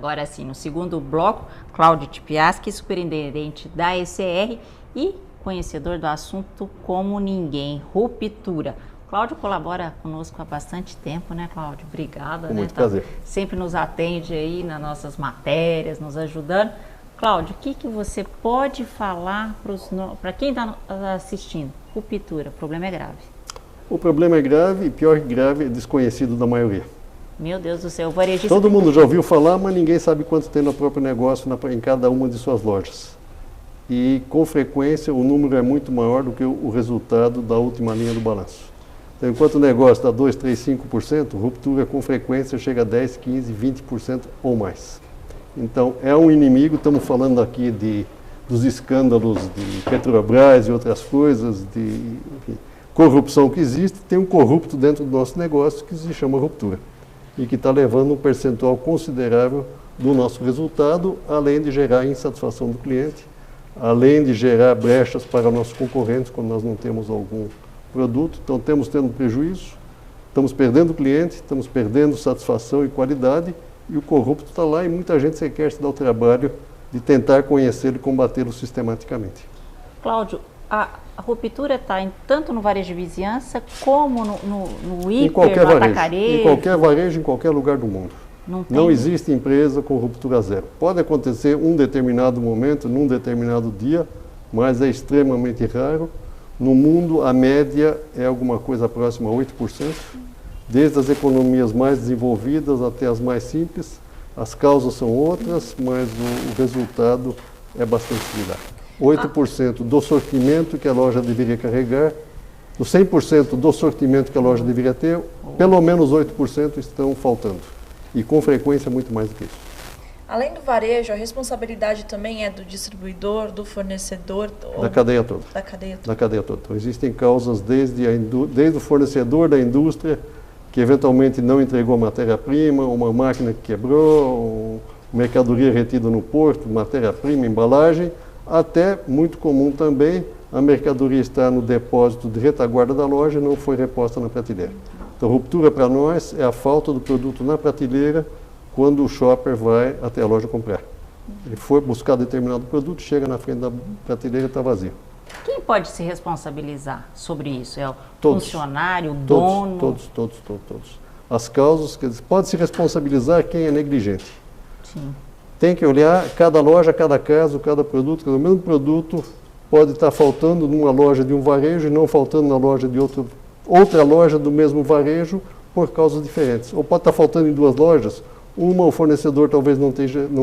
Agora sim, no segundo bloco, Cláudio Tipiaschi, superintendente da ECR e conhecedor do assunto como ninguém, ruptura. Cláudio colabora conosco há bastante tempo, né, Cláudio? Obrigada. Com muito prazer. Sempre nos atende aí nas nossas matérias, nos ajudando. Cláudio, o que você pode falar para quem está assistindo? Ruptura, o problema é grave. O problema é grave e, pior que grave, é desconhecido da maioria. Meu Deus do céu, o varejista... Todo mundo já ouviu falar, mas ninguém sabe quanto tem no próprio negócio em cada uma de suas lojas. E, com frequência, o número é muito maior do que o resultado da última linha do balanço. Então, enquanto o negócio dá 2, 3, 5%, ruptura com frequência chega a 10, 15, 20% ou mais. Então, é um inimigo. Estamos falando aqui dos escândalos de Petrobras e outras coisas, de corrupção que existe. Tem um corrupto dentro do nosso negócio que se chama ruptura e que está levando um percentual considerável do nosso resultado, além de gerar insatisfação do cliente, além de gerar brechas para nossos concorrentes quando nós não temos algum produto. Então, estamos tendo prejuízo, estamos perdendo cliente, estamos perdendo satisfação e qualidade, e o corrupto está lá e muita gente sequer se dá o trabalho de tentar conhecê-lo e combatê-lo sistematicamente. Cláudio, a ruptura está tanto no varejo de vizinhança como no hiper, em qualquer no varejo, atacarejo? Em qualquer varejo, em qualquer lugar do mundo. Não existe empresa com ruptura zero. Pode acontecer um determinado momento, num determinado dia, mas é extremamente raro. No mundo, a média é alguma coisa próxima a 8%, desde as economias mais desenvolvidas até as mais simples. As causas são outras, mas o resultado é bastante similar. 8% do sortimento que a loja deveria carregar, do 100% do sortimento que a loja deveria ter, pelo menos 8% estão faltando. E com frequência muito mais do que isso. Além do varejo, a responsabilidade também é do distribuidor, do fornecedor? Da cadeia toda. Da cadeia toda. Da cadeia toda. Então, existem causas desde o fornecedor da indústria, que eventualmente não entregou matéria-prima, uma máquina que quebrou, mercadoria retida no porto, matéria-prima, embalagem, até, muito comum também, a mercadoria está no depósito de retaguarda da loja e não foi reposta na prateleira. Então, ruptura para nós é a falta do produto na prateleira quando o shopper vai até a loja comprar. Ele foi buscar determinado produto, chega na frente da prateleira e está vazio. Quem pode se responsabilizar sobre isso? É o Todos. funcionário, o dono? Todos. As causas, pode se responsabilizar quem é negligente. Sim. Tem que olhar cada loja, cada caso, cada produto. O mesmo produto pode estar faltando numa loja de um varejo e não faltando na loja de outra loja do mesmo varejo por causas diferentes. Ou pode estar faltando em duas lojas. Uma, o fornecedor talvez não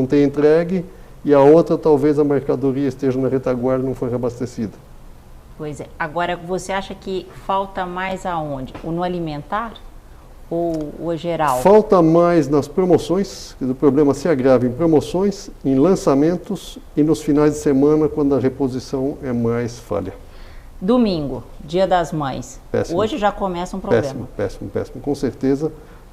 tenha entregue, e a outra, talvez a mercadoria esteja na retaguarda e não foi reabastecida. Pois é. Agora, você acha que falta mais aonde? No alimentar ou o geral? Falta mais nas promoções, o problema se agrava em promoções, em lançamentos e nos finais de semana, quando a reposição é mais falha. Domingo, Dia das Mães. Péssimo. Hoje já começa um problema. Péssimo. Com certeza,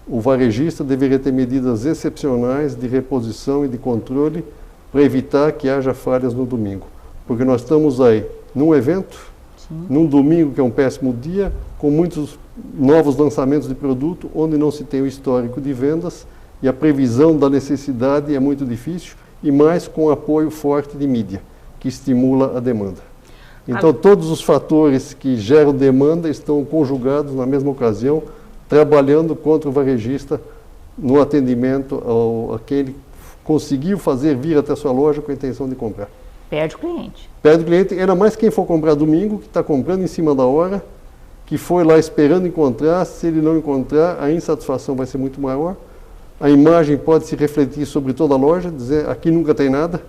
o varejista deveria ter medidas excepcionais de reposição e de controle para evitar que haja falhas no domingo. Porque nós estamos aí num evento, num domingo que é um péssimo dia, com muitos novos lançamentos de produto, onde não se tem o histórico de vendas e a previsão da necessidade é muito difícil, e mais com apoio forte de mídia, que estimula a demanda. Então, todos os fatores que geram demanda estão conjugados na mesma ocasião, trabalhando contra o varejista no atendimento àquele conseguiu fazer vir até a sua loja com a intenção de comprar. Perde o cliente. Perde o cliente, ainda mais quem for comprar domingo, que está comprando em cima da hora, que foi lá esperando encontrar. Se ele não encontrar, a insatisfação vai ser muito maior. A imagem pode se refletir sobre toda a loja, dizer, aqui nunca tem nada.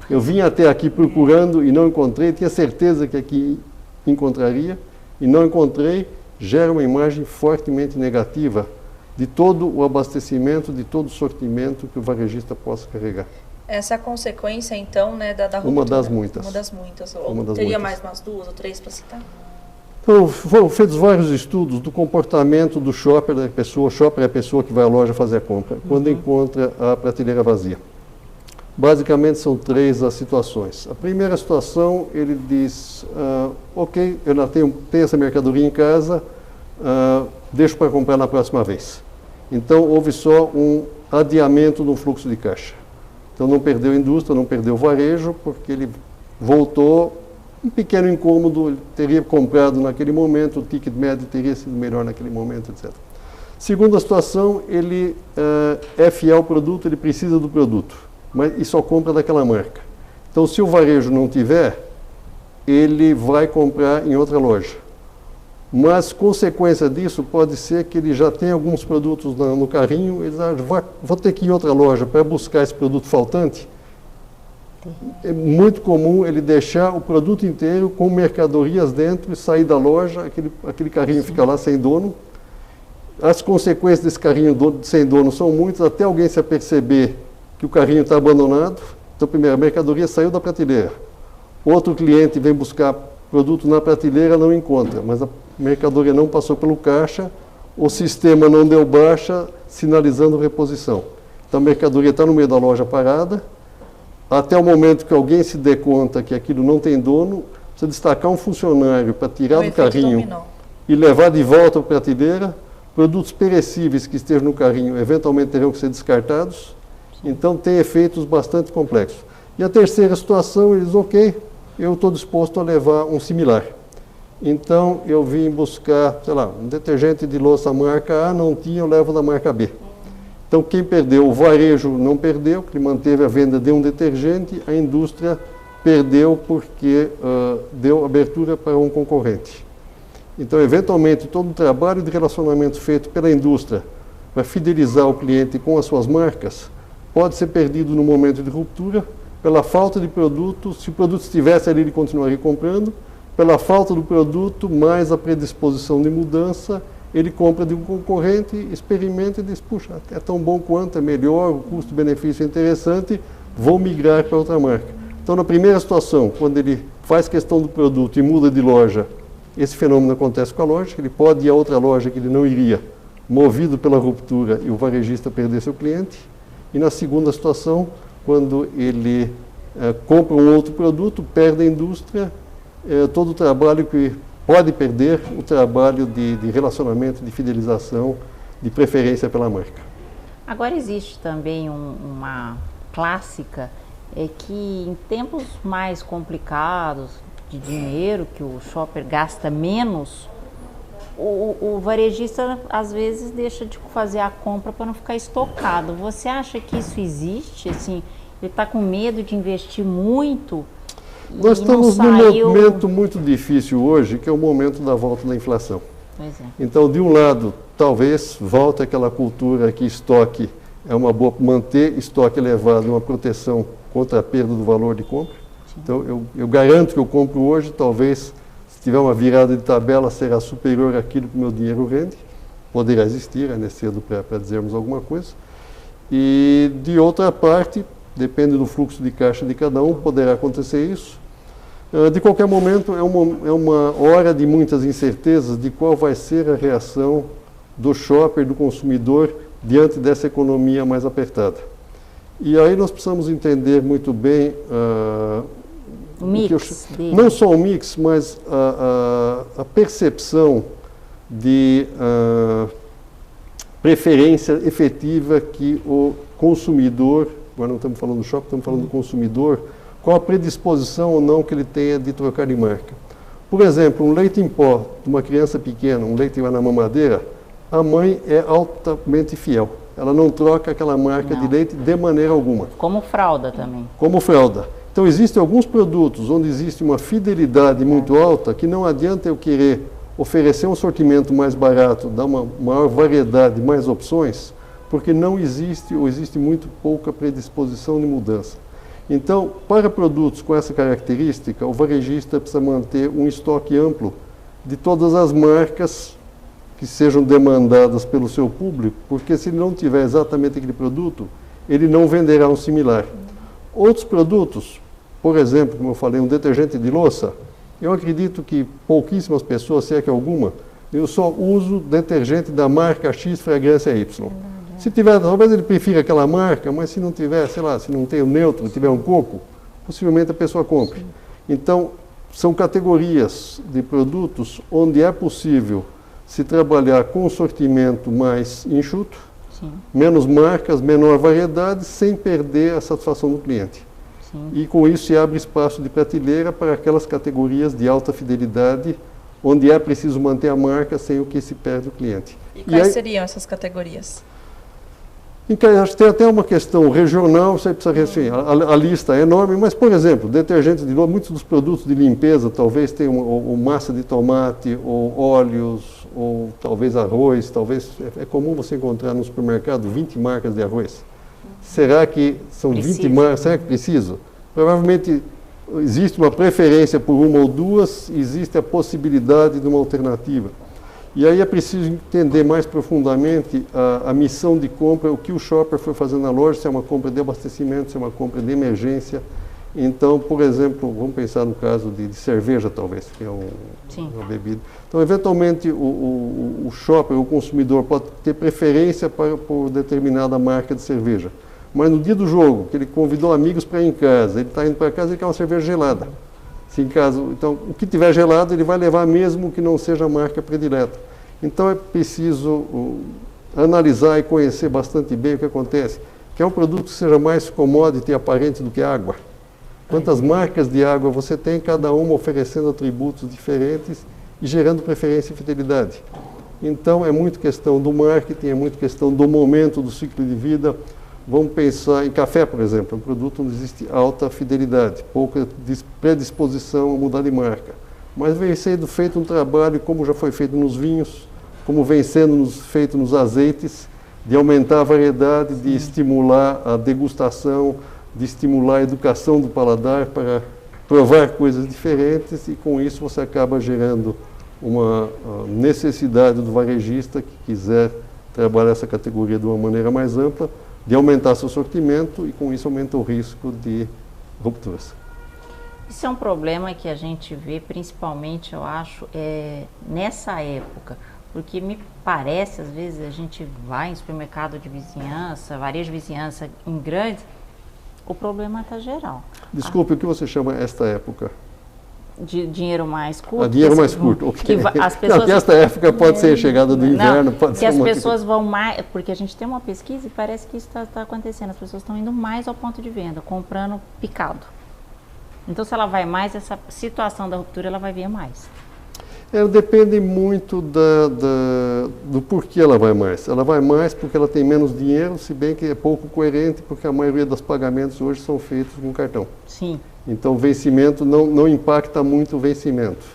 Eu vim até aqui procurando e não encontrei, tinha certeza que aqui encontraria e não encontrei, gera uma imagem fortemente negativa de todo o abastecimento, de todo o sortimento que o varejista possa carregar. Essa é a consequência, então, né, da ruptura? Uma das muitas. Teria mais umas 2 ou 3 para citar? Então, foram feitos vários estudos do comportamento do shopper da pessoa. O shopper é a pessoa que vai à loja fazer a compra, quando encontra a prateleira vazia. Basicamente, são 3 as situações. A primeira situação, ele diz, ok, eu não tenho essa mercadoria em casa, deixo para comprar na próxima vez. Então, houve só um adiamento no fluxo de caixa. Então não perdeu indústria, não perdeu varejo, porque ele voltou, um pequeno incômodo, ele teria comprado naquele momento, o ticket médio teria sido melhor naquele momento, etc. Segunda situação, ele é fiel ao produto, ele precisa do produto, mas e só compra daquela marca. Então, se o varejo não tiver, ele vai comprar em outra loja. Mas, consequência disso, pode ser que ele já tenha alguns produtos no carrinho, ele vou ter que ir em outra loja para buscar esse produto faltante. É muito comum ele deixar o produto inteiro com mercadorias dentro e sair da loja, aquele carrinho fica lá sem dono. As consequências desse carrinho sem dono são muitas, até alguém se aperceber que o carrinho está abandonado. Então, primeiro, a mercadoria saiu da prateleira. Outro cliente vem buscar produto na prateleira, não encontra, mas a mercadoria não passou pelo caixa, o sistema não deu baixa, sinalizando reposição. Então, a mercadoria está no meio da loja parada, até o momento que alguém se dê conta que aquilo não tem dono, precisa destacar um funcionário para tirar do carrinho e levar de volta para a prateleira. Produtos perecíveis que estejam no carrinho eventualmente terão que ser descartados. Então tem efeitos bastante complexos. E a terceira situação, eles, ok, eu estou disposto a levar um similar. Então eu vim buscar, sei lá, um detergente de louça marca A, não tinha, eu levo da marca B. Então quem perdeu, o varejo não perdeu, que manteve a venda de um detergente, a indústria perdeu porque deu abertura para um concorrente. Então, eventualmente, todo o trabalho de relacionamento feito pela indústria para fidelizar o cliente com as suas marcas pode ser perdido no momento de ruptura pela falta de produto. Se o produto estivesse ali, ele continuaria comprando. Pela falta do produto, mais a predisposição de mudança, ele compra de um concorrente, experimenta e diz, puxa, é tão bom quanto, é melhor, o custo-benefício é interessante, vou migrar para outra marca. Então, na primeira situação, quando ele faz questão do produto e muda de loja, esse fenômeno acontece com a loja, ele pode ir a outra loja que ele não iria, movido pela ruptura e o varejista perder seu cliente. E na segunda situação, quando ele compra um outro produto, perde a indústria, todo o trabalho que pode perder, o trabalho de relacionamento, de fidelização, de preferência pela marca. Agora existe também uma clássica que em tempos mais complicados, de dinheiro, que o shopper gasta menos, o varejista às vezes deixa de fazer a compra para não ficar estocado. Você acha que isso existe? Assim, ele está com medo de investir muito? Nós estamos num momento muito difícil hoje, que é o momento da volta da inflação. Pois é. Então, de um lado, talvez volte aquela cultura que estoque é uma boa, manter estoque elevado, uma proteção contra a perda do valor de compra. Então, eu garanto que eu compro hoje, talvez, se tiver uma virada de tabela, será superior àquilo que o meu dinheiro rende. Poderá existir, ainda é cedo para dizermos alguma coisa. E, de outra parte, depende do fluxo de caixa de cada um, poderá acontecer isso. De qualquer momento, é uma hora de muitas incertezas de qual vai ser a reação do shopper, do consumidor, diante dessa economia mais apertada. E aí nós precisamos entender muito bem o mix não só o mix, mas a percepção de preferência efetiva que o consumidor, agora não estamos falando do shopping, estamos falando do consumidor, qual a predisposição ou não que ele tenha de trocar de marca. Por exemplo, um leite em pó de uma criança pequena, um leite na mamadeira, a mãe é altamente fiel. Ela não troca aquela marca de leite de maneira alguma. Como fralda também. Como fralda. Então, existem alguns produtos onde existe uma fidelidade muito alta que não adianta eu querer oferecer um sortimento mais barato, dar uma maior variedade, mais opções, porque não existe ou existe muito pouca predisposição de mudança. Então, para produtos com essa característica, o varejista precisa manter um estoque amplo de todas as marcas que sejam demandadas pelo seu público, porque se ele não tiver exatamente aquele produto, ele não venderá um similar. Outros produtos, por exemplo, como eu falei, um detergente de louça, eu acredito que pouquíssimas pessoas, se é que alguma, eu só uso detergente da marca X, fragrância Y. Se tiver, talvez ele prefira aquela marca, mas se não tiver, sei lá, se não tem o neutro, tiver um coco, possivelmente a pessoa compre. Então, são categorias de produtos onde é possível se trabalhar com um sortimento mais enxuto, Sim. Menos marcas, menor variedade, sem perder a satisfação do cliente. Sim. E com isso se abre espaço de prateleira para aquelas categorias de alta fidelidade, onde é preciso manter a marca sem o que se perde o cliente. E quais aí, seriam essas categorias? Então, acho que tem até uma questão regional, você precisa assim, a lista é enorme, mas, por exemplo, detergentes de novo, muitos dos produtos de limpeza talvez tenham ou massa de tomate, ou óleos, ou talvez arroz, talvez é comum você encontrar no supermercado 20 marcas de arroz. Será que são 20 marcas? Será que preciso? Provavelmente existe uma preferência por uma ou duas, existe a possibilidade de uma alternativa. E aí é preciso entender mais profundamente a missão de compra, o que o shopper foi fazer na loja, se é uma compra de abastecimento, se é uma compra de emergência. Então, por exemplo, vamos pensar no caso de cerveja, talvez, que é uma bebida. Então, eventualmente, o shopper, o consumidor, pode ter preferência por determinada marca de cerveja. Mas no dia do jogo, que ele convidou amigos para ir em casa, ele está indo para casa e quer uma cerveja gelada. Se em casa, então, o que tiver gelado, ele vai levar mesmo que não seja a marca predileta. Então, é preciso analisar e conhecer bastante bem o que acontece. Quer um produto que seja mais commodity e aparente do que água? Quantas marcas de água você tem, cada uma oferecendo atributos diferentes e gerando preferência e fidelidade. Então, é muito questão do marketing, é muito questão do momento do ciclo de vida. Vamos pensar em café, por exemplo, um produto onde existe alta fidelidade, pouca predisposição a mudar de marca. Mas vem sendo feito um trabalho, como já foi feito nos vinhos, como vem sendo feito nos azeites, de aumentar a variedade, de estimular a degustação, de estimular a educação do paladar para provar coisas diferentes, e com isso você acaba gerando uma necessidade do varejista que quiser trabalhar essa categoria de uma maneira mais ampla, de aumentar seu sortimento, e com isso aumenta o risco de rupturas. Isso é um problema que a gente vê principalmente, eu acho, nessa época, porque me parece, às vezes, a gente vai em supermercado de vizinhança, varejo de vizinhança em grandes, o problema está geral. Desculpe, o que você chama esta época? De dinheiro mais curto. Dinheiro mais curto, ok. As pessoas, não, esta época pode ser a chegada do inverno, pode ser que as pessoas vão mais, porque a gente tem uma pesquisa e parece que isso está acontecendo, as pessoas estão indo mais ao ponto de venda, comprando picado. Então, se ela vai mais, essa situação da ruptura, ela vai vir mais. Depende muito do porquê ela vai mais. Ela vai mais porque ela tem menos dinheiro, se bem que é pouco coerente, porque a maioria dos pagamentos hoje são feitos com cartão. Sim. Então, o vencimento não impacta muito o vencimento.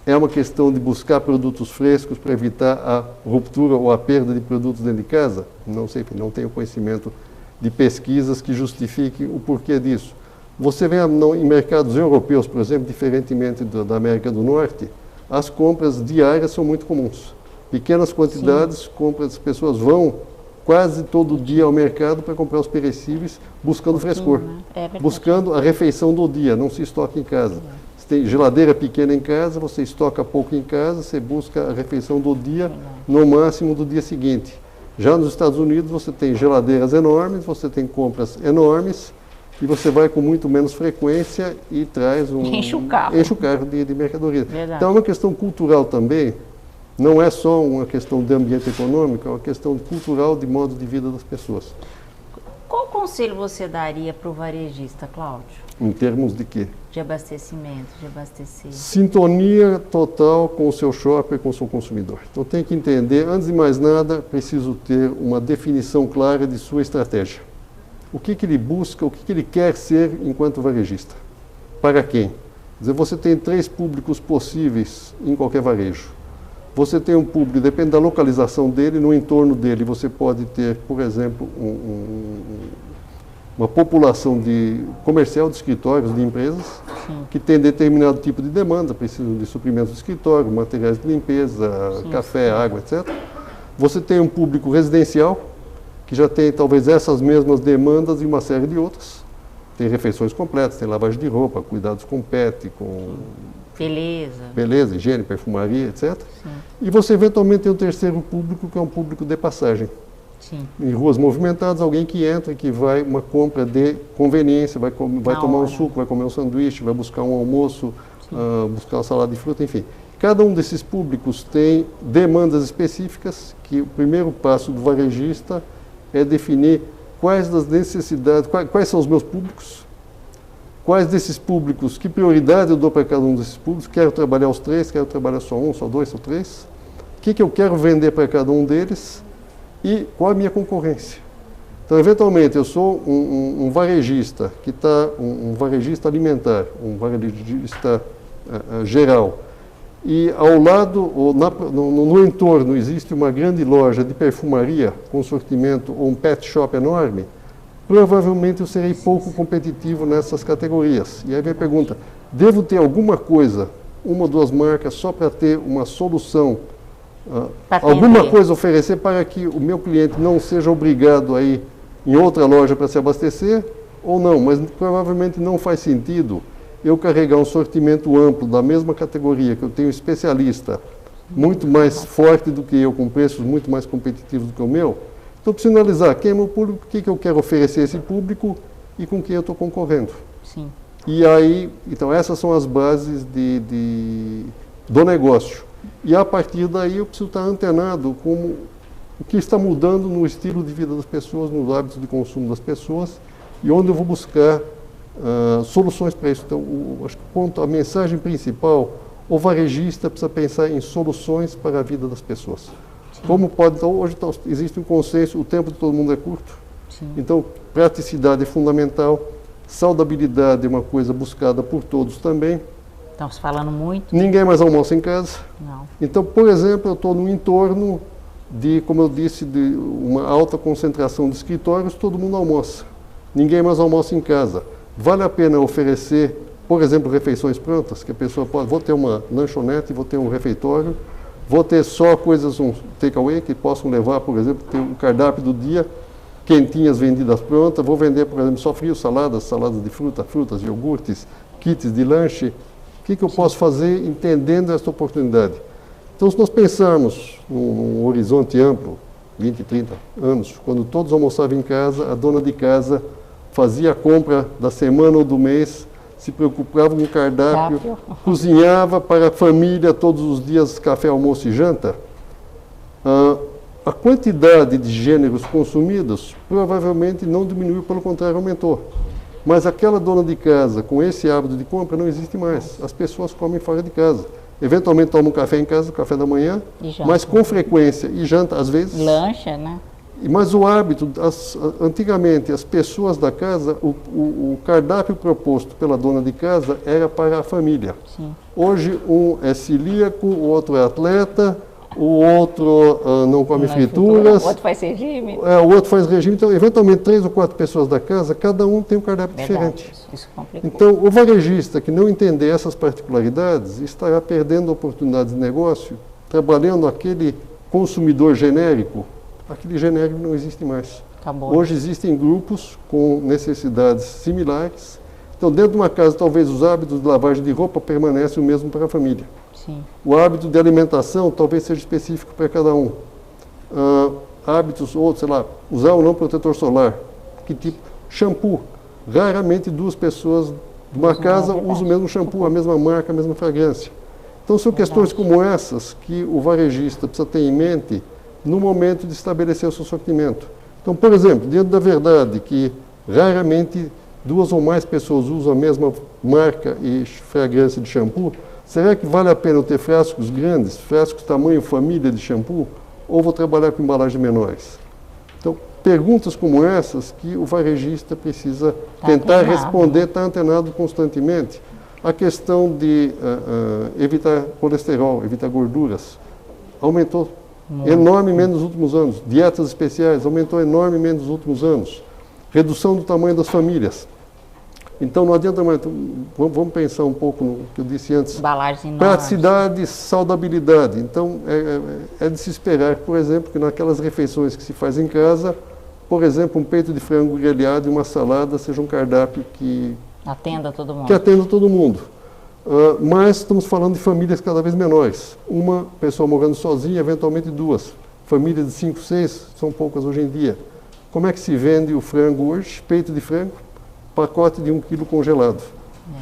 É uma questão de buscar produtos frescos para evitar a ruptura ou a perda de produtos dentro de casa? Não sei, não tenho conhecimento de pesquisas que justifiquem o porquê disso. Você vê em mercados europeus, por exemplo, diferentemente da América do Norte, as compras diárias são muito comuns. Pequenas quantidades, as pessoas vão quase todo dia ao mercado para comprar os perecíveis, buscando frescor, buscando a refeição do dia, não se estoca em casa. Você tem geladeira pequena em casa, você estoca pouco em casa, você busca a refeição do dia, no máximo do dia seguinte. Já nos Estados Unidos você tem geladeiras enormes, você tem compras enormes, e você vai com muito menos frequência e traz enche o carro de mercadoria. Verdade. Então é uma questão cultural também, não é só uma questão de ambiente econômico, é uma questão cultural de modo de vida das pessoas. Qual conselho você daria para o varejista, Cláudio? Em termos de quê? De abastecimento, de abastecer. Sintonia total com o seu shopper, com o seu consumidor. Então tem que entender, antes de mais nada, preciso ter uma definição clara de sua estratégia. O que ele busca, o que ele quer ser enquanto varejista. Para quem? Quer dizer, você tem 3 públicos possíveis em qualquer varejo. Você tem um público, depende da localização dele, no entorno dele você pode ter, por exemplo, uma população comercial de escritórios, de empresas, que tem determinado tipo de demanda, precisam de suprimentos de escritório, materiais de limpeza, café, água, etc. Você tem um público residencial, que já tem talvez essas mesmas demandas e uma série de outras. Tem refeições completas, tem lavagem de roupa, cuidados com pet, com beleza, higiene, perfumaria, etc. Sim. E você eventualmente tem um terceiro público, que é um público de passagem. Sim. Em ruas movimentadas, alguém que entra, que vai uma compra de conveniência, vai tomar um suco, vai comer um sanduíche, vai buscar um almoço, buscar uma salada de fruta, enfim. Cada um desses públicos tem demandas específicas, que o primeiro passo do varejista é definir quais das necessidades, quais são os meus públicos, quais desses públicos, que prioridade eu dou para cada um desses públicos, quero trabalhar os 3, quero trabalhar só 1, só 2, só 3, o que eu quero vender para cada um deles e qual a minha concorrência. Então, eventualmente, eu sou um varejista, que está um varejista alimentar, um varejista geral, e ao lado, ou no entorno, existe uma grande loja de perfumaria com sortimento, ou um pet shop enorme, provavelmente eu serei pouco competitivo nessas categorias. E aí vem a pergunta, devo ter alguma coisa, uma ou duas marcas, só para ter uma solução, alguma coisa a oferecer para que o meu cliente não seja obrigado a ir em outra loja para se abastecer, ou não, mas provavelmente não faz sentido eu carregar um sortimento amplo da mesma categoria, que eu tenho especialista muito mais forte do que eu, com preços muito mais competitivos do que o meu. Então, preciso analisar quem é meu público, o que eu quero oferecer a esse público e com quem eu estou concorrendo. Sim. E aí, então, essas são as bases do negócio. E a partir daí eu preciso estar antenado com o que está mudando no estilo de vida das pessoas, nos hábitos de consumo das pessoas e onde eu vou buscar soluções para isso. Então, acho que a mensagem principal, o varejista precisa pensar em soluções para a vida das pessoas. Sim. Como pode, então, hoje existe um consenso, o tempo de todo mundo é curto. Sim. Então, praticidade é fundamental, saudabilidade é uma coisa buscada por todos também. Estamos falando muito. Ninguém mais almoça em casa. Não. Então, por exemplo, eu estou num entorno de, como eu disse, de uma alta concentração de escritórios, todo mundo almoça. Ninguém mais almoça em casa. Vale a pena oferecer, por exemplo, refeições prontas, que a pessoa pode, vou ter uma lanchonete, vou ter um refeitório, vou ter só coisas, um takeaway, que possam levar, por exemplo, ter um cardápio do dia, quentinhas vendidas prontas, vou vender, por exemplo, só frio, saladas de frutas, iogurtes, kits de lanche. O que eu posso fazer entendendo essa oportunidade? Então, se nós pensarmos num horizonte amplo, 20, 30 anos, quando todos almoçavam em casa, a dona de casa fazia a compra da semana ou do mês, se preocupava com o cardápio, cozinhava para a família todos os dias, café, almoço e janta. A quantidade de gêneros consumidos provavelmente não diminuiu, pelo contrário, aumentou. Mas aquela dona de casa com esse hábito de compra não existe mais. As pessoas comem fora de casa. Eventualmente tomam café em casa, café da manhã, mas com frequência, e janta às vezes. Lancha, né? Mas o hábito, antigamente, as pessoas da casa, o cardápio proposto pela dona de casa era para a família. Sim. Hoje, um é celíaco, o outro é atleta, o outro não come frituras. O outro faz regime. O outro faz regime. Então, eventualmente, 3 ou 4 pessoas da casa, cada um tem um cardápio diferente. Isso complica. Então, o varejista que não entender essas particularidades estará perdendo oportunidades de negócio, trabalhando aquele consumidor genérico. Aquele genérico não existe mais. Acabou. Hoje existem grupos com necessidades similares. Então, dentro de uma casa, talvez os hábitos de lavagem de roupa permanecem o mesmo para a família. Sim. O hábito de alimentação talvez seja específico para cada um. Hábitos, ou sei lá, usar ou não protetor solar. Que tipo? Shampoo. Raramente 2 pessoas de uma casa usam o mesmo shampoo, a mesma marca, a mesma fragrância. Então, são questões como essas que o varejista precisa ter em mente no momento de estabelecer o seu sortimento. Então, por exemplo, diante da verdade que raramente 2 ou mais pessoas usam a mesma marca e fragrância de shampoo, será que vale a pena eu ter frascos grandes, frascos tamanho família de shampoo, ou vou trabalhar com embalagens menores? Então, perguntas como essas que o varejista precisa tentar responder, estar antenado constantemente. A questão de evitar colesterol, evitar gorduras, aumentou enormemente nos últimos anos. Dietas especiais aumentou enormemente nos últimos anos. Redução do tamanho das famílias. Então não adianta mais, vamos pensar um pouco no que eu disse antes. Praticidade, saudabilidade. Então é de se esperar, por exemplo, que naquelas refeições que se faz em casa, por exemplo, um peito de frango grelhado e uma salada seja um cardápio que atenda todo mundo. Que atenda todo mundo. Mas estamos falando de famílias cada vez menores. Uma pessoa morando sozinha, eventualmente 2. Famílias de 5, 6, são poucas hoje em dia. Como é que se vende o frango hoje? Peito de frango, pacote de 1 quilo congelado.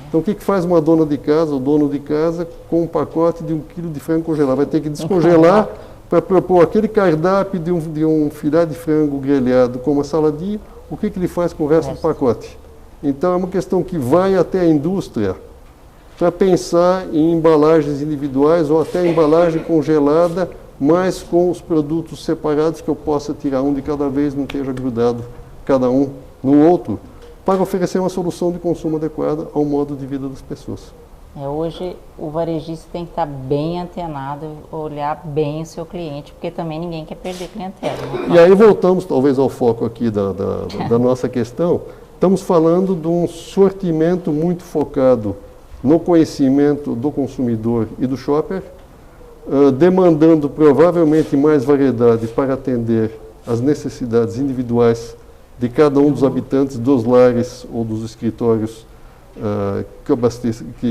Então, Então, o que faz uma dona de casa, ou dono de casa, com um pacote de 1 quilo de frango congelado? Vai ter que descongelar para propor aquele cardápio de um filé de frango grelhado com uma saladinha. O que ele faz com o resto do pacote? Então, é uma questão que vai até a indústria para pensar em embalagens individuais ou até embalagem congelada, mas com os produtos separados, que eu possa tirar um de cada vez, não esteja grudado cada um no outro, para oferecer uma solução de consumo adequada ao modo de vida das pessoas. Hoje o varejista tem que estar bem antenado, olhar bem o seu cliente, porque também ninguém quer perder clientela. Né? E aí voltamos talvez ao foco aqui da nossa questão. Estamos falando de um sortimento muito focado no conhecimento do consumidor e do shopper, demandando provavelmente mais variedade para atender às necessidades individuais de cada um dos habitantes dos lares ou dos escritórios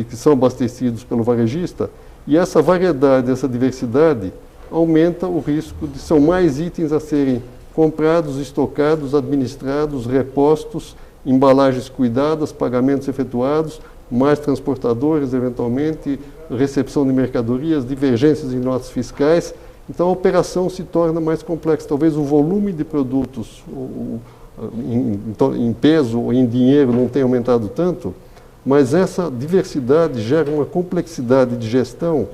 que são abastecidos pelo varejista. E essa variedade, essa diversidade, aumenta o risco de são mais itens a serem comprados, estocados, administrados, repostos, embalagens cuidadas, pagamentos efetuados, mais transportadores, eventualmente, recepção de mercadorias, divergências em notas fiscais. Então, a operação se torna mais complexa. Talvez o volume de produtos em peso ou em dinheiro não tenha aumentado tanto, mas essa diversidade gera uma complexidade de gestão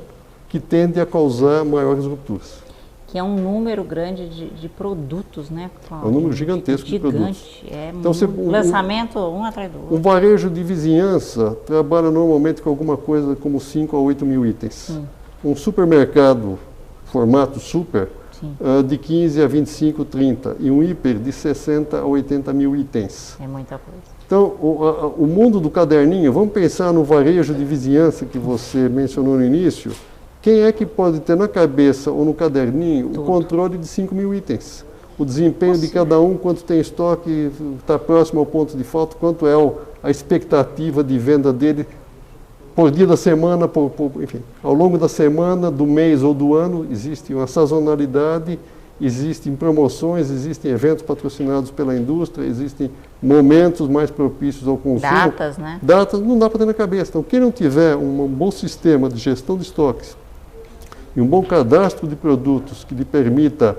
que tende a causar maiores rupturas. Que é um número grande de produtos, né, Cláudio? É um número gigantesco de produtos. Então, lançamento um atrás do outro. Um varejo de vizinhança trabalha normalmente com alguma coisa como 5 a 8 mil itens. Sim. Um supermercado, formato super, de 15 a 25, 30. E um hiper de 60 a 80 mil itens. É muita coisa. Então, o mundo do caderninho, vamos pensar no varejo de vizinhança que você mencionou no início. Quem é que pode ter na cabeça ou no caderninho o controle de 5 mil itens? O desempenho de cada um, quanto tem estoque, está próximo ao ponto de falta, quanto é a expectativa de venda dele por dia da semana, enfim, ao longo da semana, do mês ou do ano, existe uma sazonalidade, existem promoções, existem eventos patrocinados pela indústria, existem momentos mais propícios ao consumo. Datas, né? Datas não dá para ter na cabeça. Então, quem não tiver um bom sistema de gestão de estoques e um bom cadastro de produtos que lhe permita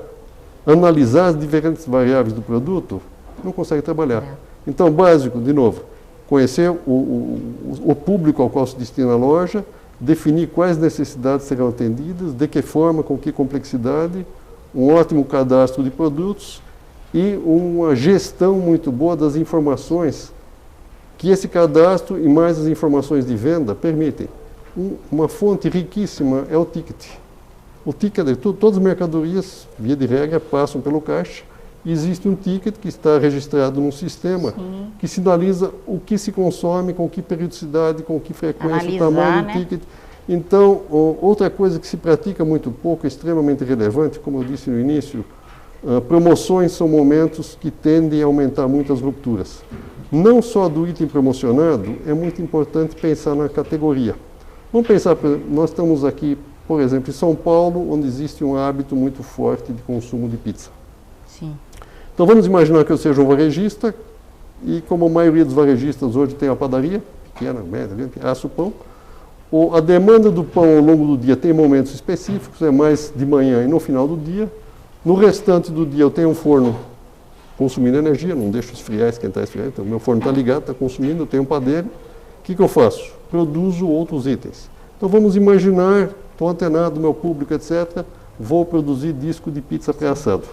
analisar as diferentes variáveis do produto, não consegue trabalhar. Então, básico, de novo, conhecer o público ao qual se destina a loja, definir quais necessidades serão atendidas, de que forma, com que complexidade, um ótimo cadastro de produtos e uma gestão muito boa das informações que esse cadastro e mais as informações de venda permitem. Uma fonte riquíssima é o ticket. O ticket, todas as mercadorias, via de regra, passam pelo caixa e existe um ticket que está registrado num sistema que sinaliza o que se consome, com que periodicidade, com que frequência, o tamanho do ticket. Então, outra coisa que se pratica muito pouco, extremamente relevante, como eu disse no início, promoções são momentos que tendem a aumentar muito as rupturas. Não só do item promocionado, é muito importante pensar na categoria. Vamos pensar, nós estamos aqui, por exemplo, em São Paulo, onde existe um hábito muito forte de consumo de pizza. Sim. Então vamos imaginar que eu seja um varejista, e como a maioria dos varejistas hoje tem uma padaria, pequena, média, assa o pão, a demanda do pão ao longo do dia tem momentos específicos, é mais de manhã e no final do dia. No restante do dia eu tenho um forno consumindo energia, não deixo esfriar, esquentar, esfriar, então meu forno está ligado, está consumindo, eu tenho um padeiro. O que eu faço? Produzo outros itens. Então vamos imaginar, estou antenado, meu público, etc., vou produzir disco de pizza pré-assado.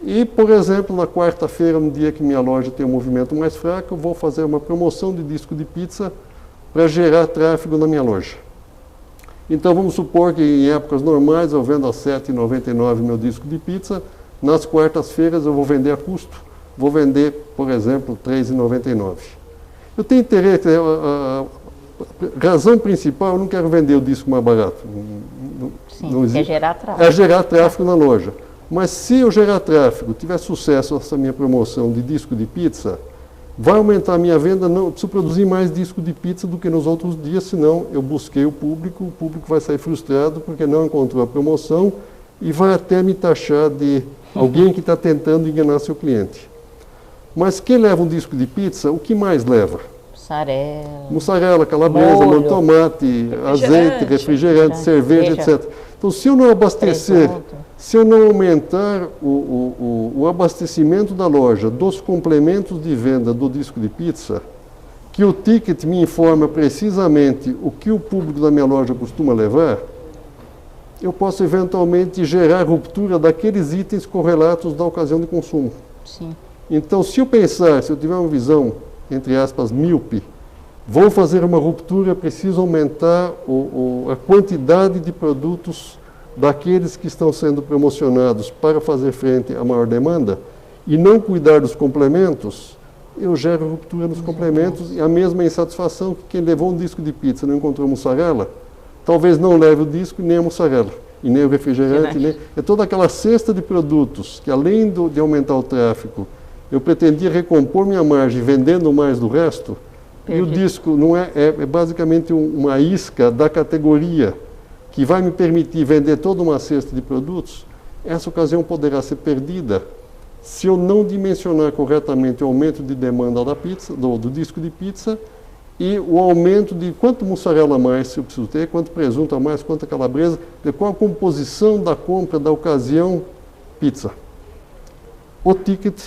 E, por exemplo, na quarta-feira, no dia que minha loja tem um movimento mais fraco, eu vou fazer uma promoção de disco de pizza para gerar tráfego na minha loja. Então vamos supor que em épocas normais eu vendo a R$ 7,99 meu disco de pizza, nas quartas-feiras eu vou vender a custo, vou vender, por exemplo, R$ 3,99. Eu tenho interesse, a razão principal, eu não quero vender o disco mais barato. Sim, é gerar tráfego. É gerar tráfego na loja. Mas se eu gerar tráfego, tiver sucesso essa minha promoção de disco de pizza, vai aumentar a minha venda, não, eu preciso produzir mais disco de pizza do que nos outros dias, senão eu busquei o público vai sair frustrado porque não encontrou a promoção e vai até me taxar de alguém que está tentando enganar seu cliente. Mas quem leva um disco de pizza, o que mais leva? mussarela, calabresa, molho tomate, azeite, refrigerante, cerveja, etc. Então, se eu não abastecer, se eu não aumentar o abastecimento da loja dos complementos de venda do disco de pizza, que o ticket me informa precisamente o que o público da minha loja costuma levar, eu posso eventualmente gerar ruptura daqueles itens correlatos da ocasião de consumo. Sim. Então, se eu tiver uma visão, entre aspas, míope, vou fazer uma ruptura, preciso aumentar a quantidade de produtos daqueles que estão sendo promocionados para fazer frente à maior demanda e não cuidar dos complementos, eu gero ruptura nos complementos e a mesma insatisfação que quem levou um disco de pizza e não encontrou mussarela, talvez não leve o disco nem a mussarela, e nem o refrigerante, é toda aquela cesta de produtos que, além de aumentar o tráfego, eu pretendia recompor minha margem vendendo mais do resto, e o disco não é basicamente uma isca da categoria que vai me permitir vender toda uma cesta de produtos. Essa ocasião poderá ser perdida se eu não dimensionar corretamente o aumento de demanda da pizza, do disco de pizza, e o aumento de quanto mussarela a mais eu preciso ter, quanto presunto a mais, quanta calabresa, de qual a composição da compra da ocasião pizza. O ticket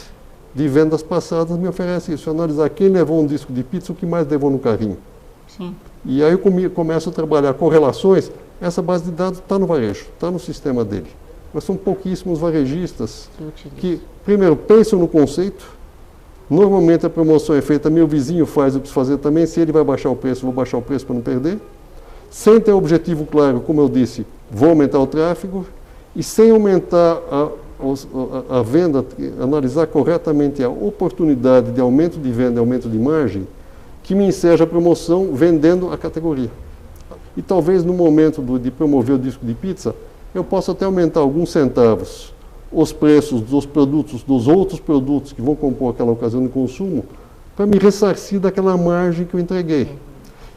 de vendas passadas me oferece isso, analisar quem levou um disco de pizza, o que mais levou no carrinho. Sim. E aí eu começo a trabalhar correlações. Essa base de dados está no varejo, está no sistema dele. Mas são pouquíssimos varejistas que, primeiro, pensam no conceito. Normalmente a promoção é feita, meu vizinho faz, eu preciso fazer também. Se ele vai baixar o preço, eu vou baixar o preço para não perder. Sem ter objetivo claro, como eu disse, vou aumentar o tráfego. E sem aumentar a venda, analisar corretamente a oportunidade de aumento de venda e aumento de margem, que me enseja a promoção vendendo a categoria. E talvez no momento de promover o disco de pizza, eu possa até aumentar alguns centavos os preços dos produtos, dos outros produtos que vão compor aquela ocasião de consumo, para me ressarcir daquela margem que eu entreguei.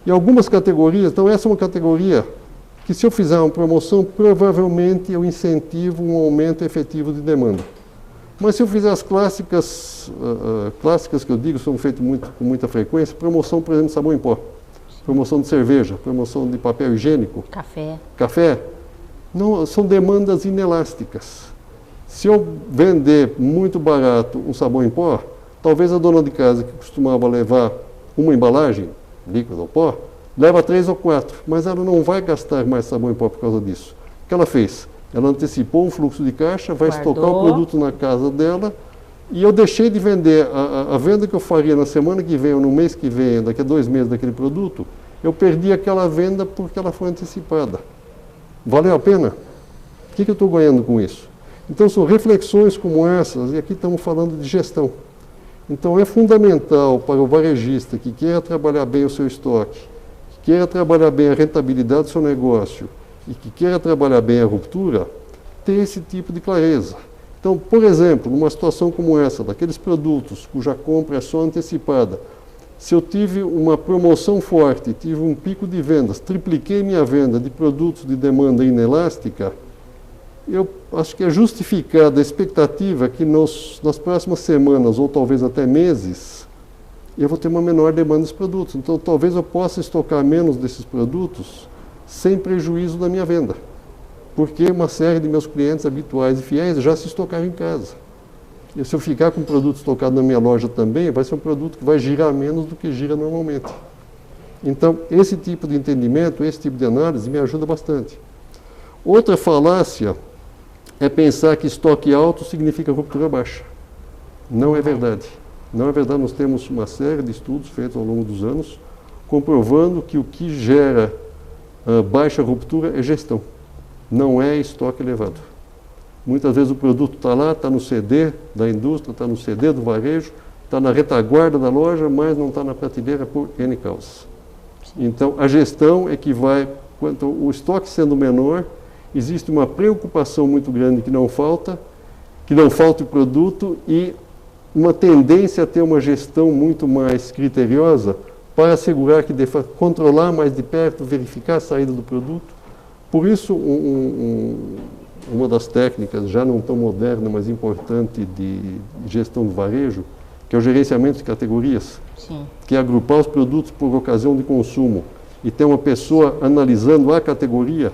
E algumas categorias, então essa é uma categoria que, se eu fizer uma promoção, provavelmente eu incentivo um aumento efetivo de demanda. Mas se eu fizer as clássicas que eu digo, são feitas com muita frequência, promoção, por exemplo, de sabão em pó, promoção de cerveja, promoção de papel higiênico, café, não, são demandas inelásticas. Se eu vender muito barato um sabão em pó, talvez a dona de casa que costumava levar uma embalagem, líquida ou pó, leva 3 ou 4, mas ela não vai gastar mais sabão em pó por causa disso. O que ela fez? Ela antecipou um fluxo de caixa, vai estocar o produto na casa dela, e eu deixei de vender a venda que eu faria na semana que vem ou no mês que vem, daqui a 2 meses daquele produto, eu perdi aquela venda porque ela foi antecipada. Valeu a pena? O que eu estou ganhando com isso? Então são reflexões como essas, e aqui estamos falando de gestão. Então é fundamental para o varejista que queira trabalhar bem o seu estoque, que queira trabalhar bem a rentabilidade do seu negócio e que queira trabalhar bem a ruptura, ter esse tipo de clareza. Então, por exemplo, numa situação como essa, daqueles produtos cuja compra é só antecipada, se eu tive uma promoção forte, tive um pico de vendas, tripliquei minha venda de produtos de demanda inelástica, eu acho que é justificada a expectativa que nas próximas semanas, ou talvez até meses, eu vou ter uma menor demanda dos produtos. Então, talvez eu possa estocar menos desses produtos sem prejuízo da minha venda. Porque uma série de meus clientes habituais e fiéis já se estocaram em casa. E se eu ficar com o produto estocado na minha loja também, vai ser um produto que vai girar menos do que gira normalmente. Então, esse tipo de entendimento, esse tipo de análise me ajuda bastante. Outra falácia é pensar que estoque alto significa ruptura baixa. Não é verdade. Não é verdade. Nós temos uma série de estudos feitos ao longo dos anos comprovando que o que gera baixa ruptura é gestão. Não é estoque elevado. Muitas vezes o produto está lá, está no CD da indústria, está no CD do varejo, está na retaguarda da loja, mas não está na prateleira por N causas. Então, a gestão é que vai, quanto o estoque sendo menor, existe uma preocupação muito grande que não falte o produto e uma tendência a ter uma gestão muito mais criteriosa para assegurar que controlar mais de perto, verificar a saída do produto. Por isso, uma das técnicas, já não tão moderna, mas importante, de gestão do varejo, que é o gerenciamento de categorias, Sim. que é agrupar os produtos por ocasião de consumo e ter uma pessoa analisando a categoria,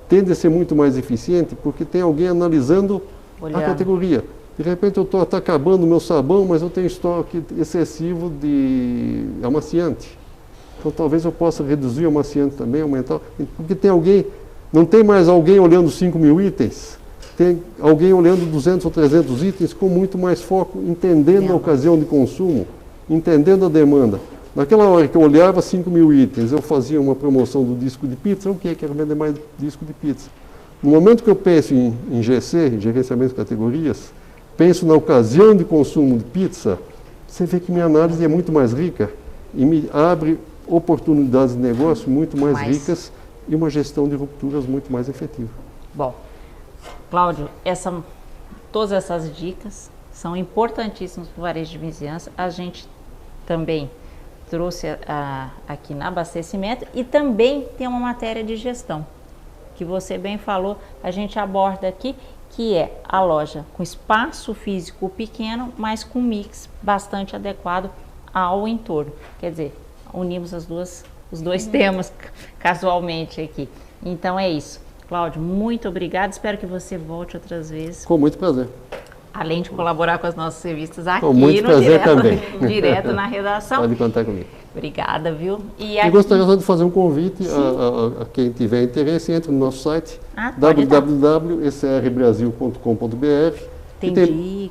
tende a ser muito mais eficiente porque tem alguém analisando Olhando. a categoria. De repente eu estou acabando o meu sabão, mas eu tenho estoque excessivo de amaciante. Então talvez eu possa reduzir o amaciante também, aumentar, porque tem alguém, não tem mais alguém olhando 5.000 itens, tem alguém olhando 200 ou 300 itens com muito mais foco, entendendo a ocasião de consumo, entendendo a demanda. Naquela hora que eu olhava 5.000 itens, eu fazia uma promoção do disco de pizza, ok, quero vender mais disco de pizza. No momento que eu penso em GC, em gerenciamento de categorias, penso na ocasião de consumo de pizza, você vê que minha análise é muito mais rica e me abre oportunidades de negócio muito mais ricas e uma gestão de rupturas muito mais efetiva. Bom, Cláudio, todas essas dicas são importantíssimas para o varejo de vizinhança. A gente também trouxe aqui no abastecimento e também tem uma matéria de gestão, que você bem falou, a gente aborda aqui, que é a loja com espaço físico pequeno, mas com mix bastante adequado ao entorno. Quer dizer, unimos os dois temas casualmente aqui. Então é isso. Cláudio, muito obrigada. Espero que você volte outras vezes. Com muito prazer. Além de colaborar com as nossas revistas aqui com muito no prazer também. Direto na redação. Pode contar comigo. Obrigada, viu? E gostaria só de fazer um convite a quem tiver interesse, entre no nosso site www.ecrbrasil.com.br.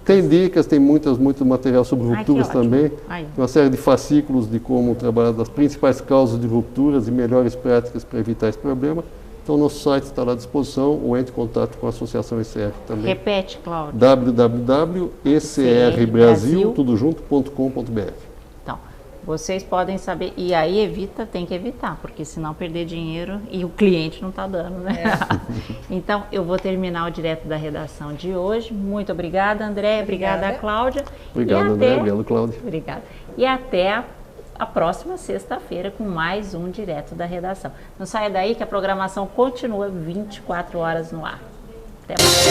Tem dicas, tem muito material sobre rupturas também. Uma série de fascículos de como trabalhar das principais causas de rupturas e melhores práticas para evitar esse problema. Então, o nosso site está lá à disposição, ou entre em contato com a Associação ECR também. Repete, Cláudio. www.ecrbrasil.com.br. Então, vocês podem saber, e aí tem que evitar, porque senão perder dinheiro e o cliente não está dando, né? Então, eu vou terminar o Direto da Redação de hoje. Muito obrigada, André. Obrigada, Cláudia. Obrigado, André. Obrigado, Cláudia. Obrigada. E até a próxima sexta-feira com mais um Direto da Redação. Não saia daí que a programação continua 24 horas no ar. Até mais.